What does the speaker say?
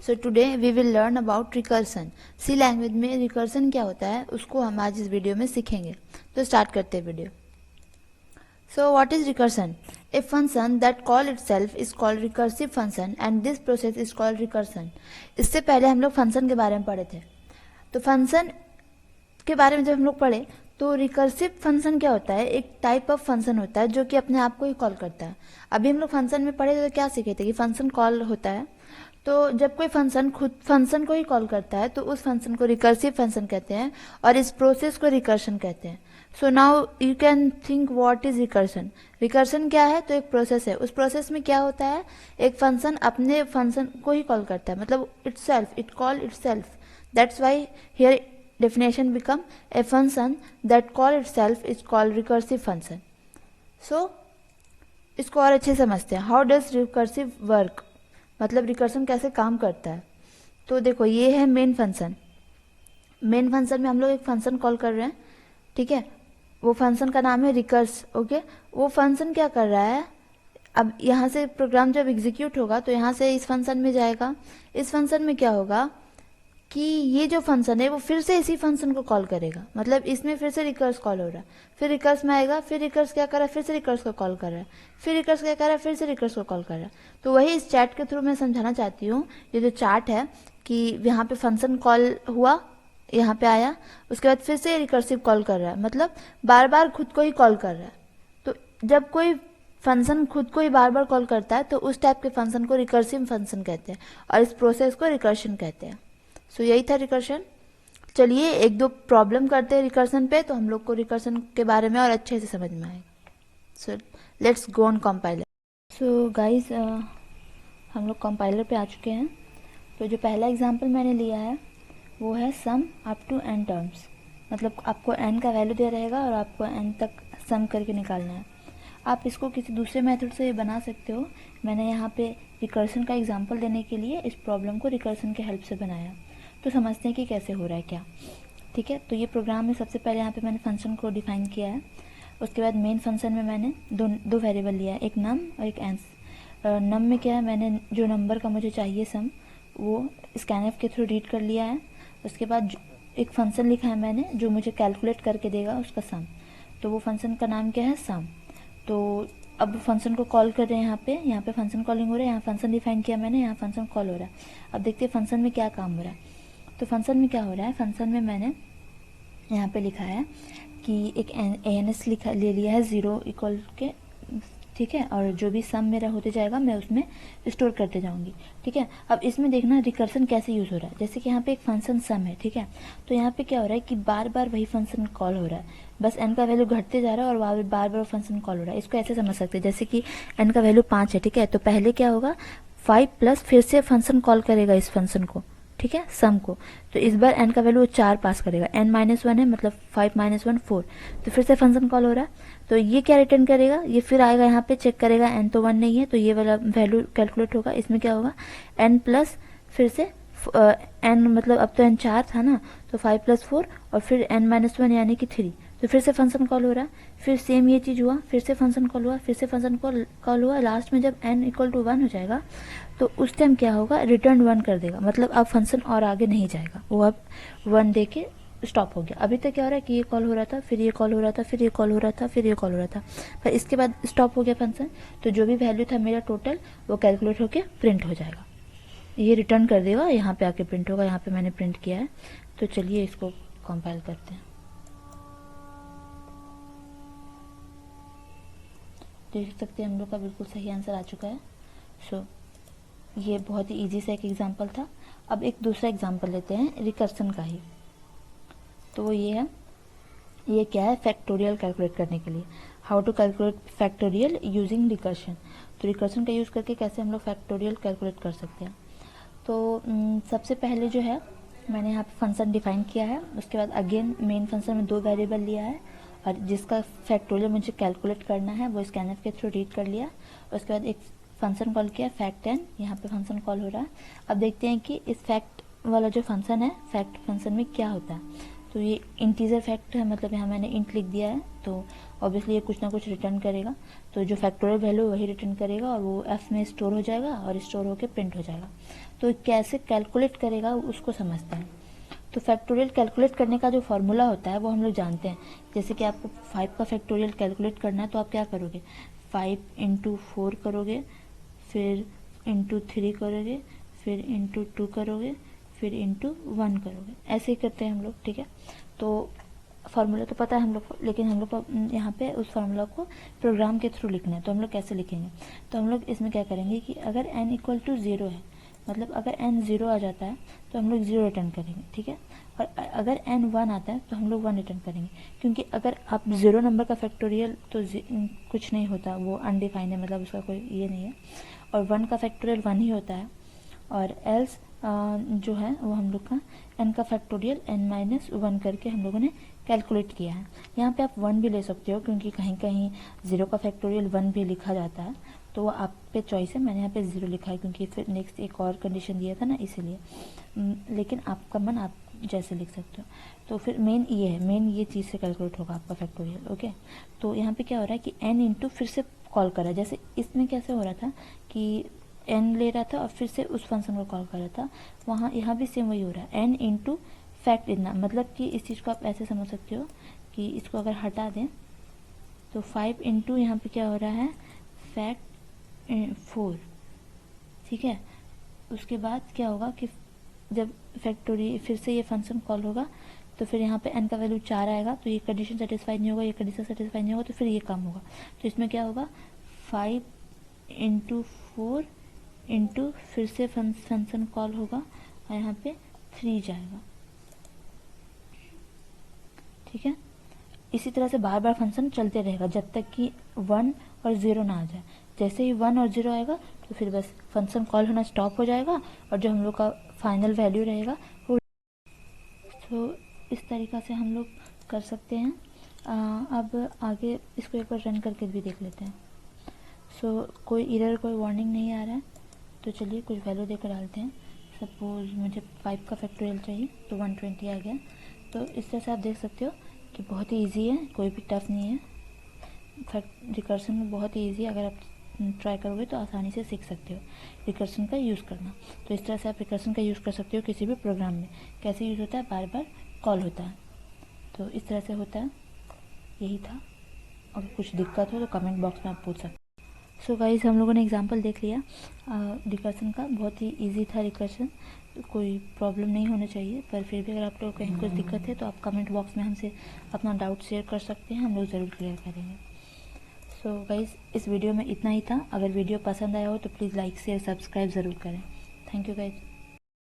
So today we will learn about recursion. C language में recursion क्या होता है उसको हम आज इस वीडियो में सीखेंगे। तो स्टार्ट करते हैं video. So what is recursion? A function that call itself is called recursive function and this process is called recursion. इससे पहले हम लोग फंक्शन के बारे में पढ़े थे। तो फंक्शन के बारे में जब हम लोग पढ़े तो रिकर्सिव फंक्शन क्या होता है? एक टाइप ऑफ फंक्शन होता है जो कि अपने आप को ही कॉल करता है। अभी हम लोग फंक्शन में पढ़े तो क्या सीखे थे कि फंक्शन कॉल होता है। तो जब कोई फंक्शन खुद फंक्शन को ही कॉल करता है तो उस फंक्शन को रिकर्सिव फंक्शन कहते हैं और इस प्रोसेस को रिकर्शन कहते हैं। So now you can think what is recursion. Recursion क्या है? तो एक प्रोसेस है। उस प्रोसेस में क्या होता है? एक फंक्शन अपने फंक्शन को ही कॉल करता है, मतलब itself, it call itself. That's why here definition become a function that call itself is called recursive function. So इसको और अच्छे समझते हैं। हाउ डज रिकर्सिव वर्क, मतलब रिकर्सन कैसे काम करता है। तो देखो ये है मेन फंक्शन। मेन फंक्शन में हम लोग एक फंक्शन कॉल कर रहे हैं, ठीक है। वो फंक्शन का नाम है रिकर्स, ओके। वो फंक्शन क्या कर रहा है? अब यहाँ से प्रोग्राम जब एग्जीक्यूट होगा तो यहाँ से इस फंक्शन में जाएगा। इस फंक्शन में क्या होगा कि ये जो फंक्शन है वो फिर से इसी फंक्शन को कॉल करेगा, मतलब इसमें फिर से रिकर्स कॉल हो रहा है। फिर रिकर्स में आएगा, फिर रिकर्स क्या कर रहा है? फिर से रिकर्स को कॉल कर रहा है। फिर रिकर्स क्या कर रहा है? फिर से रिकर्स को कॉल कर रहा है। तो वही इस चैट के थ्रू मैं समझाना चाहती हूँ। ये जो चार्ट है कि यहाँ पे फंक्शन कॉल हुआ, यहाँ पे आया, उसके बाद फिर से रिकर्सिव कॉल कर रहा है, मतलब बार बार खुद को ही कॉल कर रहा है। तो जब कोई फंक्शन खुद को ही बार बार कॉल करता है तो उस टाइप के फंक्शन को रिकर्सिव फंक्शन कहते हैं और इस प्रोसेस को रिकर्शन कहते हैं। सो यही था रिकर्शन। चलिए एक दो प्रॉब्लम करते हैं रिकर्सन पे, तो हम लोग को रिकर्सन के बारे में और अच्छे से समझ में आएगा। So let's go on compiler. So guys हम लोग कंपाइलर पे आ चुके हैं। तो जो पहला एग्जांपल मैंने लिया है वो है sum up to n terms, मतलब आपको n का वैल्यू दे रहेगा और आपको n तक सम करके निकालना है। आप इसको किसी दूसरे मेथड से बना सकते हो। मैंने यहाँ पे रिकर्सन का एग्जांपल देने के लिए इस प्रॉब्लम को रिकर्सन के हेल्प से बनाया। तो समझते हैं कि कैसे हो रहा है क्या, ठीक है। तो ये प्रोग्राम में सबसे पहले यहाँ पे मैंने फंक्शन को डिफाइन किया है। उसके बाद मेन फंक्शन में मैंने दो वेरिएबल लिया है, एक नम और एक एंस। नम में क्या है, मैंने जो नंबर का मुझे चाहिए सम वो स्कैनफ के थ्रू रीड कर लिया है। उसके बाद एक फंक्शन लिखा है मैंने जो मुझे कैलकुलेट करके देगा उसका सम। तो वो फंक्शन का नाम क्या है? सम। तो अब फंक्शन को कॉल कर रहे हैं, यहाँ पे फंक्शन कॉलिंग हो रहा है। यहाँ फंक्शन डिफाइन किया मैंने, यहाँ फंक्शन कॉल हो रहा है। अब देखते हैं फंक्शन में क्या काम हो रहा है। तो फंक्शन में क्या हो रहा है? फंक्शन में मैंने यहाँ पे लिखा है कि एक एएनएस ले लिया है 0 इक्वल के, ठीक है। और जो भी सम मेरा होते जाएगा मैं उसमें स्टोर करते जाऊंगी, ठीक है। अब इसमें देखना रिकर्सन कैसे यूज़ हो रहा है। जैसे कि यहाँ पे एक फंक्शन सम है, ठीक है। तो यहाँ पे क्या हो रहा है कि बार बार वही फंक्शन कॉल हो रहा है, बस n का वैल्यू घटते जा रहा है और बार बार फंक्शन कॉल हो रहा है। इसको ऐसे समझ सकते हैं जैसे कि n का वैल्यू 5 है, ठीक है। तो पहले क्या होगा, 5 प्लस फिर से फंक्शन कॉल करेगा इस फंक्शन को, ठीक है, सम को। तो इस बार n का वैल्यू 4 पास करेगा, n-1 है, मतलब 5-1 4। तो फिर से फंक्शन कॉल हो रहा है। तो ये क्या रिटर्न करेगा? ये फिर आएगा यहाँ पे चेक करेगा, n तो 1 नहीं है, तो ये वाला वैल्यू कैलकुलेट होगा। इसमें क्या होगा, n प्लस फिर से n, मतलब अब तो n 4 था ना, तो 5 प्लस 4 और फिर n-1 यानी कि 3। तो फिर से फंक्शन कॉल हो रहा है। फिर सेम ये चीज़ हुआ, फिर से फंक्शन कॉल हुआ, फिर से फंक्शन कॉल हुआ। लास्ट में जब n इक्वल टू 1 हो जाएगा तो उस टाइम क्या होगा, रिटर्न 1 कर देगा, मतलब अब फंक्शन और आगे नहीं जाएगा, वो अब 1 दे के स्टॉप हो गया। अभी तक क्या हो रहा है कि ये कॉल हो रहा था, फिर ये कॉल हो रहा था, फिर ये कॉल हो रहा था, फिर ये कॉल हो रहा था, पर इसके बाद स्टॉप हो गया फंक्शन। तो जो भी वैल्यू था मेरा टोटल वो कैलकुलेट होके प्रिंट हो जाएगा, ये रिटर्न कर देगा, यहाँ पे आके प्रिंट होगा। यहाँ पे मैंने प्रिंट किया है। तो चलिए इसको कंपाइल करते हैं। देख सकते हैं हम लोग का बिल्कुल सही आंसर आ चुका है। सो ये बहुत ही इजी सा एक एग्जांपल था। अब एक दूसरा एग्जांपल लेते हैं रिकर्सन का ही। तो वो ये है, ये क्या है, फैक्टोरियल कैलकुलेट करने के लिए। How to calculate factorial using recursion. तो रिकर्सन का यूज़ करके कैसे हम लोग फैक्टोरियल कैलकुलेट कर सकते हैं। तो सबसे पहले जो है मैंने यहाँ पे फंक्शन डिफाइन किया है। उसके बाद अगेन मेन फंक्शन में 2 वेरिएबल लिया है और जिसका फैक्टोरियल मुझे कैलकुलेट करना है वो स्कैनफ के थ्रू रीड कर लिया। उसके बाद एक फंक्शन कॉल किया फैक्ट n, यहाँ पे फंक्शन कॉल हो रहा है। अब देखते हैं कि इस फैक्ट वाला जो फंक्शन है, फैक्ट फंक्शन में क्या होता है। तो ये इंटीजर फैक्ट है, मतलब यहाँ मैंने इंट लिख दिया है, तो ऑब्वियसली ये कुछ ना कुछ रिटर्न करेगा। तो जो फैक्टोरियल वैल्यू वही रिटर्न करेगा और वो एफ में स्टोर हो जाएगा और स्टोर होकर प्रिंट हो जाएगा। तो कैसे कैलकुलेट करेगा उसको समझते हैं। तो फैक्टोरियल कैलकुलेट करने का जो फॉर्मूला होता है वो हम लोग जानते हैं। जैसे कि आपको 5 का फैक्टोरियल कैलकुलेट करना है तो आप क्या करोगे, 5 इंटू 4 करोगे, फिर इंटू 3 करोगे, फिर इंटू 2 करोगे, फिर इंटू 1 करोगे। ऐसे ही करते हैं हम लोग, ठीक है। तो फार्मूला तो पता है हम लोग को, लेकिन हम लोग को यहाँ पे उस फार्मूला को प्रोग्राम के थ्रू लिखना है। तो हम लोग कैसे लिखेंगे, तो हम लोग इसमें क्या करेंगे कि अगर n इक्वल टू 0 है, मतलब अगर n 0 आ जाता है तो हम लोग 0 रिटर्न करेंगे, ठीक है। और अगर n 1 आता है तो हम लोग 1 रिटर्न करेंगे, क्योंकि अगर आप 0 नंबर का फैक्टोरियल तो कुछ नहीं होता, वो अनडिफाइंड है, मतलब उसका कोई ये नहीं है। और 1 का फैक्टोरियल 1 ही होता है। और एल्स जो है वो हम लोग का n का फैक्टोरियल n-1 करके हम लोगों ने कैलकुलेट किया है। यहाँ पे आप 1 भी ले सकते हो, क्योंकि कहीं कहीं 0 का फैक्टोरियल 1 भी लिखा जाता है, तो वो आप पे चॉइस है। मैंने यहाँ पे 0 लिखा है क्योंकि फिर नेक्स्ट एक और कंडीशन दिया था ना, इसीलिए। लेकिन आपका मन आप जैसे लिख सकते हो। तो फिर मेन ये है, मेन ये चीज़ से कैलकुलेट होगा आपका फैक्टोरियल, ओके। तो यहाँ पे क्या हो रहा है कि n इंटू फिर से कॉल करा, जैसे इसमें कैसे हो रहा था कि n ले रहा था और फिर से उस फंक्शन को कॉल कर रहा था, वहाँ यहाँ भी सेम वही हो रहा है, n इंटू फैक्ट इतना। मतलब कि इस चीज़ को आप ऐसे समझ सकते हो कि इसको अगर हटा दें तो 5 इंटू यहाँ पे क्या हो रहा है, फैक्ट 4, ठीक है। उसके बाद क्या होगा कि जब फैक्टोरी फिर से ये फंक्शन कॉल होगा तो फिर यहाँ पे n का वैल्यू 4 आएगा, तो ये कंडीशन सेटिस्फाई नहीं होगा, ये कंडीशन सेटिस्फाई नहीं होगा, तो फिर ये काम होगा। तो इसमें क्या होगा, 5 इंटू 4 इंटू फिर से फंक्शन कॉल होगा और यहाँ पे 3 जाएगा, ठीक है। इसी तरह से बार बार फंक्शन चलते रहेगा जब तक कि 1 और 0 ना आ जाए। जैसे ही 1 और 0 आएगा तो फिर बस फंक्शन कॉल होना स्टॉप हो जाएगा और जो हम लोग का फाइनल वैल्यू रहेगा वो। तो इस तरीक़ा से हम लोग कर सकते हैं। अब आगे इसको एक बार रन करके भी देख लेते हैं। कोई एरर, कोई वार्निंग नहीं आ रहा है, तो चलिए कुछ वैल्यू देकर डालते हैं। सपोज मुझे 5 का फैक्टोरियल चाहिए तो 120 आ गया। तो इस तरह से आप देख सकते हो कि बहुत ही इजी है, कोई भी टफ नहीं है। रिकर्सन में बहुत ही इजी है, अगर आप ट्राई करोगे तो आसानी से सीख सकते हो रिकर्सन का यूज़ करना। तो इस तरह से आप रिकर्सन का यूज़ कर सकते हो किसी भी प्रोग्राम में। कैसे यूज़ होता है, बार बार कॉल होता है, तो इस तरह से होता है। यही था, अगर कुछ दिक्कत हो तो कमेंट बॉक्स में आप पूछ सकते हो। सो गाइस, हम लोगों ने एग्जांपल देख लिया रिकर्सन का। बहुत ही इजी था रिकर्सन, कोई प्रॉब्लम नहीं होना चाहिए। पर फिर भी अगर आप लोग कहीं कुछ दिक्कत है तो आप कमेंट बॉक्स में हमसे अपना डाउट शेयर कर सकते हैं, हम लोग ज़रूर क्लियर करेंगे। सो गाइस, इस वीडियो में इतना ही था। अगर वीडियो पसंद आया हो तो प्लीज़ लाइक शेयर सब्सक्राइब ज़रूर करें। Thank you guys.